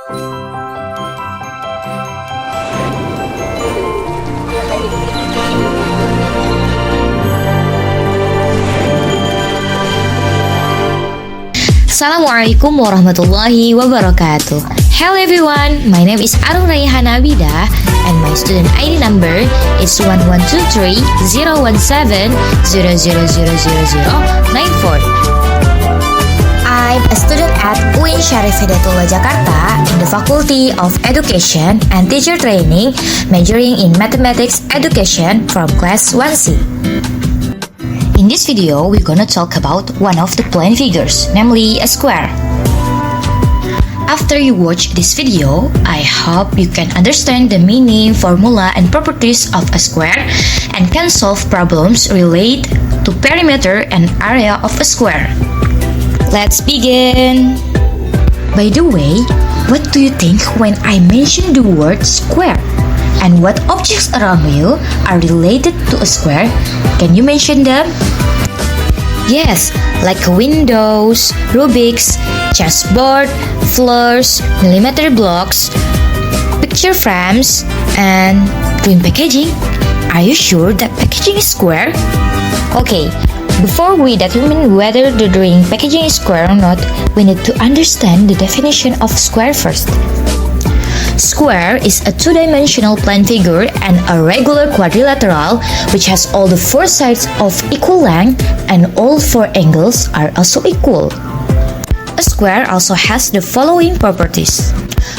Assalamualaikum warahmatullahi wabarakatuh. Hello everyone, my name is Raihanah Abidah and my student ID number is 1123-017-00000094. I'm a student at UIN Syarif Hidayatullah Jakarta in the Faculty of Education and Teacher Training, majoring in Mathematics Education from class 1C. In this video, we're gonna talk about one of the plane figures, namely a square. After you watch this video, I hope you can understand the meaning, formula, and properties of a square and can solve problems related to perimeter and area of a square. Let's begin! By the way, what do you think when I mention the word square? And what objects around you are related to a square? Can you mention them? Yes, like windows, Rubik's, chessboard, floors, millimeter blocks, picture frames, and drawing packaging. Are you sure that packaging is square? Okay, before we determine whether the drawing packaging is square or not, we need to understand the definition of square first. Square is a two-dimensional plane figure and a regular quadrilateral which has all the four sides of equal length and all four angles are also equal. A square also has the following properties.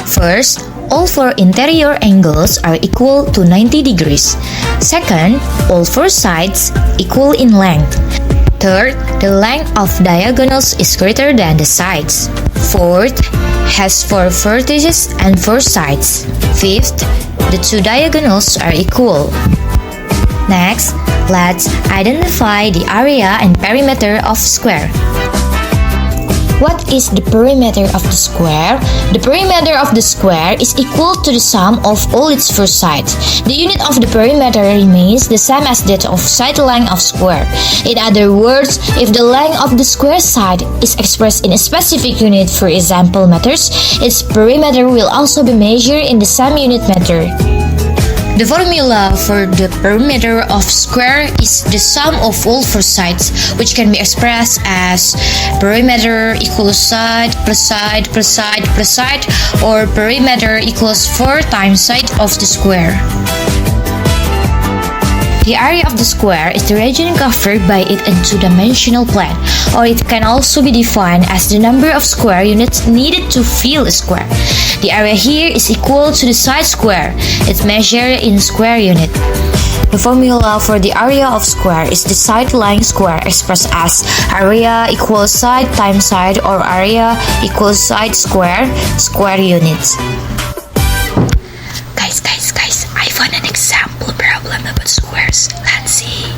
First, all four interior angles are equal to 90 degrees. Second, all four sides equal in length. Third, the length of diagonals is greater than the sides. Fourth, has four vertices and four sides. Fifth, the two diagonals are equal. Next, let's identify the area and perimeter of square. What is the perimeter of the square? The perimeter of the square is equal to the sum of all its four sides. The unit of the perimeter remains the same as that of side length of square. In other words, if the length of the square side is expressed in a specific unit, for example meters, its perimeter will also be measured in the same unit meter. The formula for the perimeter of square is the sum of all four sides, which can be expressed as perimeter equals side plus side plus side plus side, or perimeter equals 4 times side of the square. The area of the square is the region covered by it in two-dimensional plane, or it can also be defined as the number of square units needed to fill a square. The area here is equal to the side square. It's measured in square unit. The formula for the area of square is the side length square expressed as area equals side times side, or area equals side square, square units. Guys, I found an example problem about squares. Let's see.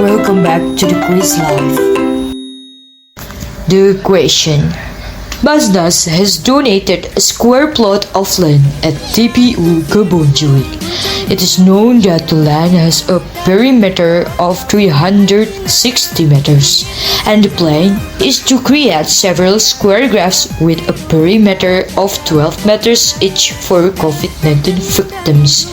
Welcome back to the quiz live. The question: Basnas has donated a square plot of land at TPU Kebonjeruk. It is known that the land has a perimeter of 360 meters, and the plan is to create several square graphs with a perimeter of 12 meters each for COVID-19 victims.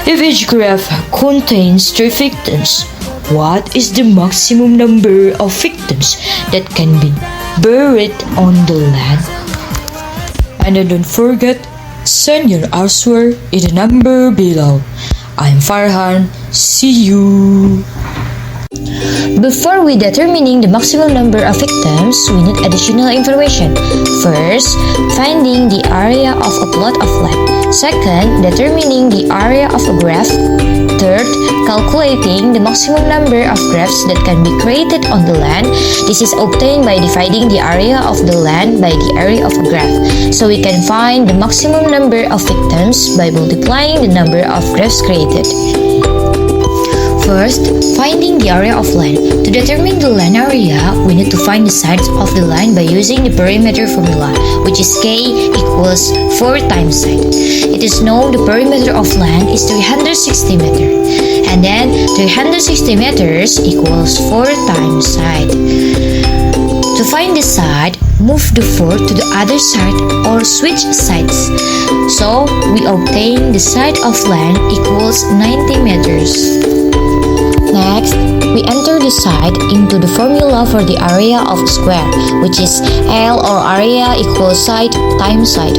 If each graph contains 3 victims, what is the maximum number of victims that can be buried on the land? And don't forget, send your answer in the number below. I'm Farhan. See you. Before we determining the maximum number of victims, we need additional information. First, finding the area of a plot of land. Second, determining the area of a graph. Third, calculating the maximum number of graphs that can be created on the land. This is obtained by dividing the area of the land by the area of a graph. So we can find the maximum number of victims by multiplying the number of graphs created. First, finding the area of land. To determine the land area, we need to find the sides of the line by using the perimeter formula, which is K equals 4 times side. It is known the perimeter of land is 360 meters, and then 360 meters equals 4 times side. To find the side, move the 4 to the other side or switch sides. So we obtain the side of land equals 90 meters. Next, we enter the side into the formula for the area of a square, which is L or area equals side times side.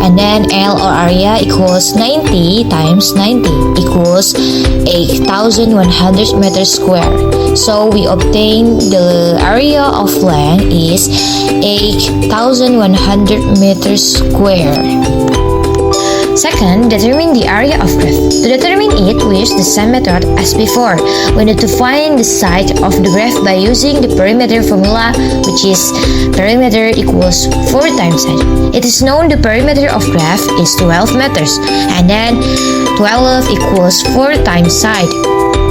And then L or area equals 90 times 90 equals 8,100 meters square. So we obtain the area of land is 8,100 meters square. Second, determine the area of graph. To determine it, we use the same method as before. We need to find the side of the graph by using the perimeter formula, which is perimeter equals 4 times side. It is known the perimeter of graph is 12 meters, and then 12 equals 4 times side.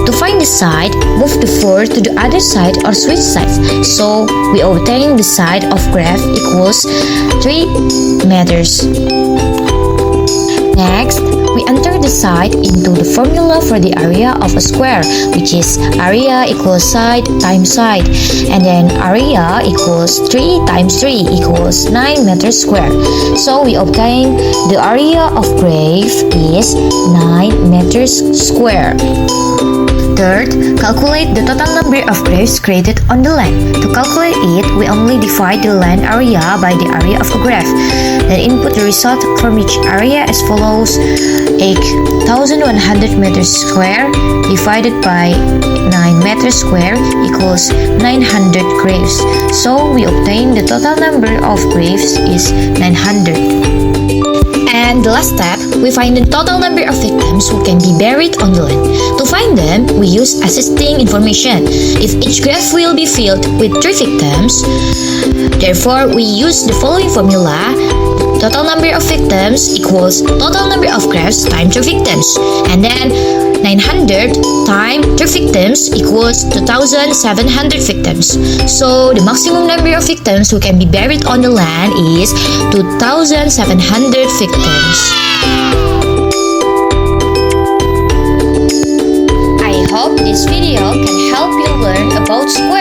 To find the side, move the 4 to the other side or switch sides. So we obtain the side of graph equals 3 meters. Next, we enter the side into the formula for the area of a square, which is area equals side times side, and then area equals 3 times 3 equals 9 meters square. So we obtain the area of graph is 9 meters square. Third, calculate the total number of graphs created on the land. To calculate it, we only divide the land area by the area of a graph. Then input the result from each area as follows: 8,100 meters square divided by 9 meters square equals 900 graphs. So we obtain the total number of graphs is 900. And the last step, we find the total number of victims who can be buried on the land. To find them, we use assisting information. If each graph will be filled with 3 victims, therefore we use the following formula: total number of victims equals total number of graphs times 3 victims, and then 900 times 3 victims equals 2,700 victims. So the maximum number of victims who can be buried on the land is 2,700 victims. I hope this video can help you learn about square.